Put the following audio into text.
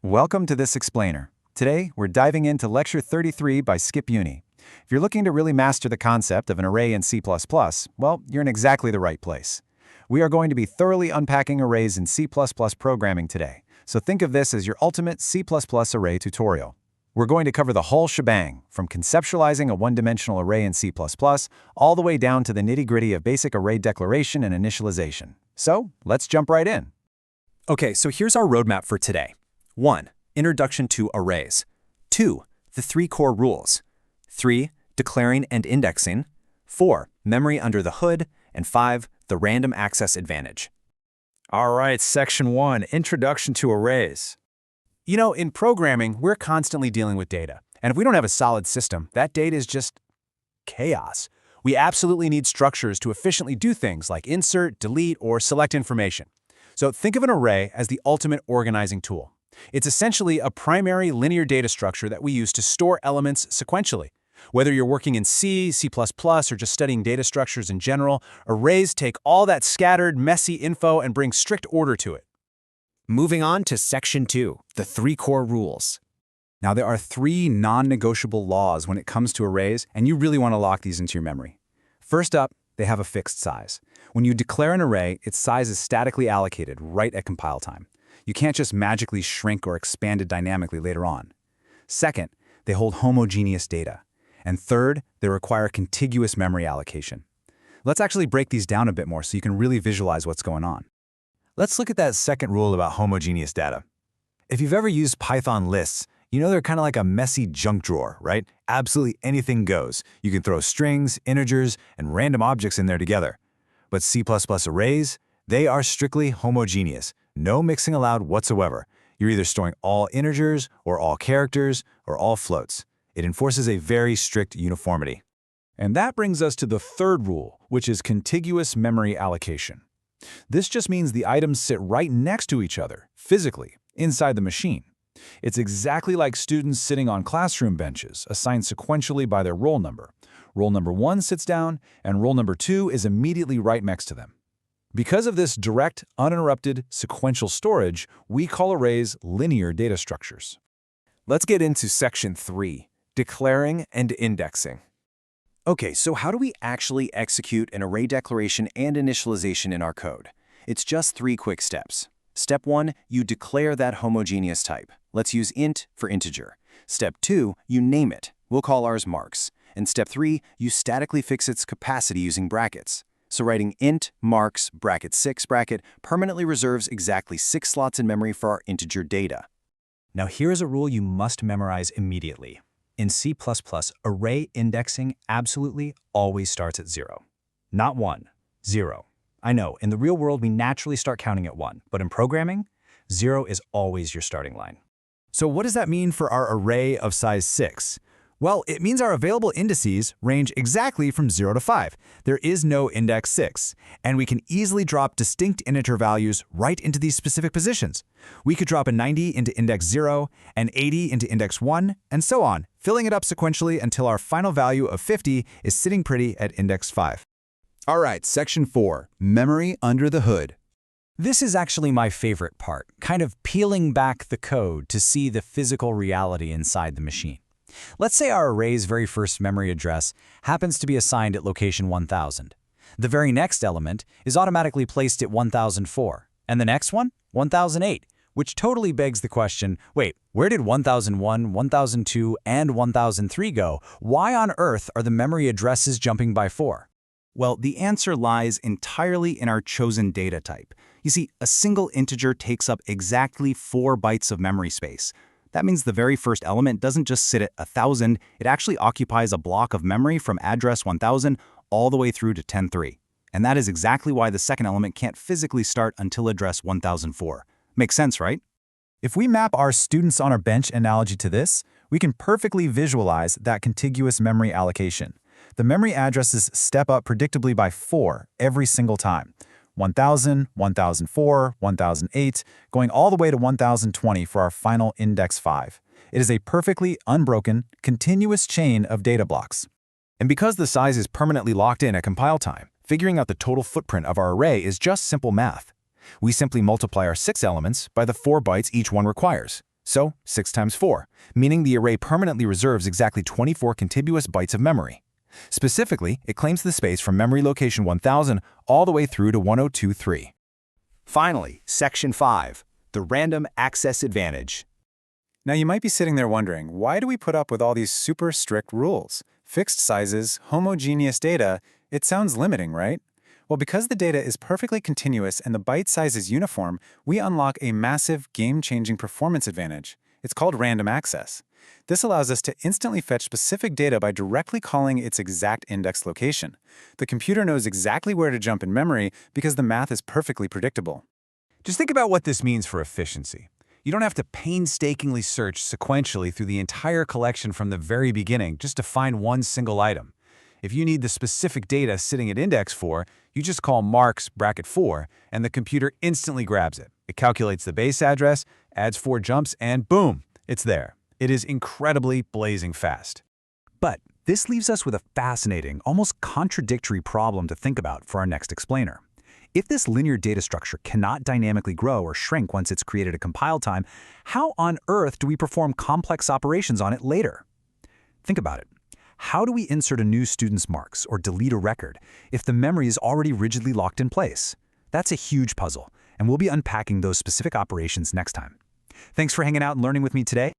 Welcome to this explainer. Today, we're diving into Lecture 33 by Skip Uni. If you're looking to really master the concept of an array in C++, well, you're in exactly the right place. We are going to be thoroughly unpacking arrays in C++ programming today, so think of this as your ultimate C++ array tutorial. We're going to cover the whole shebang, from conceptualizing a one-dimensional array in C++ all the way down to the nitty-gritty of basic array declaration and initialization. So, let's jump right in. Okay, so here's our roadmap for today. 1. Introduction to arrays. 2. The 3 core rules. 3. Declaring and indexing. 4. Memory under the hood. And 5. The random access advantage. All right, Section 1, Introduction to Arrays. You know, in programming, we're constantly dealing with data. And if we don't have a solid system, that data is just chaos. We absolutely need structures to efficiently do things like insert, delete, or select information. So think of an array as the ultimate organizing tool. It's essentially a primary linear data structure that we use to store elements sequentially. Whether you're working in C, C++, or just studying data structures in general, arrays take all that scattered, messy info and bring strict order to it. Moving on to Section 2, the 3 core rules. Now, there are 3 non-negotiable laws when it comes to arrays, and you really want to lock these into your memory. First up, they have a fixed size. When you declare an array, its size is statically allocated right at compile time. You can't just magically shrink or expand it dynamically later on. Second, they hold homogeneous data. And third, they require contiguous memory allocation. Let's actually break these down a bit more so you can really visualize what's going on. Let's look at that second rule about homogeneous data. If you've ever used Python lists, you know they're kind of like a messy junk drawer, right? Absolutely anything goes. You can throw strings, integers, and random objects in there together. But C++ arrays, they are strictly homogeneous. No mixing allowed whatsoever. You're either storing all integers, or all characters, or all floats. It enforces a very strict uniformity. And that brings us to the third rule, which is contiguous memory allocation. This just means the items sit right next to each other, physically, inside the machine. It's exactly like students sitting on classroom benches, assigned sequentially by their roll number. Roll number 1 sits down, and roll number 2 is immediately right next to them. Because of this direct, uninterrupted, sequential storage, we call arrays linear data structures. Let's get into Section 3, Declaring and Indexing. Okay, so how do we actually execute an array declaration and initialization in our code? It's just 3 quick steps. Step 1, you declare that homogeneous type. Let's use int for integer. Step 2, you name it. We'll call ours marks. And step 3, you statically fix its capacity using brackets. So writing int marks bracket 6 bracket permanently reserves exactly 6 slots in memory for our integer data. Now, here's a rule you must memorize immediately. In C++, array indexing absolutely always starts at 0. Not 1, 0. I know, in the real world, we naturally start counting at 1, but in programming, 0 is always your starting line. So what does that mean for our array of size 6? Well, it means our available indices range exactly from 0 to 5. There is no index 6, and we can easily drop distinct integer values right into these specific positions. We could drop a 90 into index 0, an 80 into index 1, and so on, filling it up sequentially until our final value of 50 is sitting pretty at index 5. All right, Section 4, Memory under the hood. This is actually my favorite part, kind of peeling back the code to see the physical reality inside the machine. Let's say our array's very first memory address happens to be assigned at location 1000. The very next element is automatically placed at 1004, and the next one, 1008, which totally begs the question, wait, where did 1001, 1002, and 1003 go? Why on earth are the memory addresses jumping by 4? Well, the answer lies entirely in our chosen data type. You see, a single integer takes up exactly 4 bytes of memory space. That means the very first element doesn't just sit at 1000, it actually occupies a block of memory from address 1000 all the way through to 103. And that is exactly why the second element can't physically start until address 1004. Makes sense, right? If we map our students on our bench analogy to this, we can perfectly visualize that contiguous memory allocation. The memory addresses step up predictably by 4 every single time. 1000, 1004, 1008, going all the way to 1020 for our final index 5. It is a perfectly unbroken, continuous chain of data blocks. And because the size is permanently locked in at compile time, figuring out the total footprint of our array is just simple math. We simply multiply our 6 elements by the 4 bytes each one requires. So 6 times 4, meaning the array permanently reserves exactly 24 contiguous bytes of memory. Specifically, it claims the space from memory location 1000 all the way through to 1023. Finally, Section 5, the random access advantage. Now you might be sitting there wondering, why do we put up with all these super strict rules? Fixed sizes, homogeneous data, it sounds limiting, right? Well, because the data is perfectly continuous and the byte size is uniform, we unlock a massive, game-changing performance advantage. It's called random access. This allows us to instantly fetch specific data by directly calling its exact index location. The computer knows exactly where to jump in memory because the math is perfectly predictable. Just think about what this means for efficiency. You don't have to painstakingly search sequentially through the entire collection from the very beginning just to find one single item. If you need the specific data sitting at index 4, you just call marks bracket 4, and the computer instantly grabs it. It calculates the base address, adds 4 jumps, and boom, it's there. It is incredibly blazing fast. But this leaves us with a fascinating, almost contradictory problem to think about for our next explainer. If this linear data structure cannot dynamically grow or shrink once it's created at compile time, how on earth do we perform complex operations on it later? Think about it. How do we insert a new student's marks or delete a record if the memory is already rigidly locked in place? That's a huge puzzle, and we'll be unpacking those specific operations next time. Thanks for hanging out and learning with me today.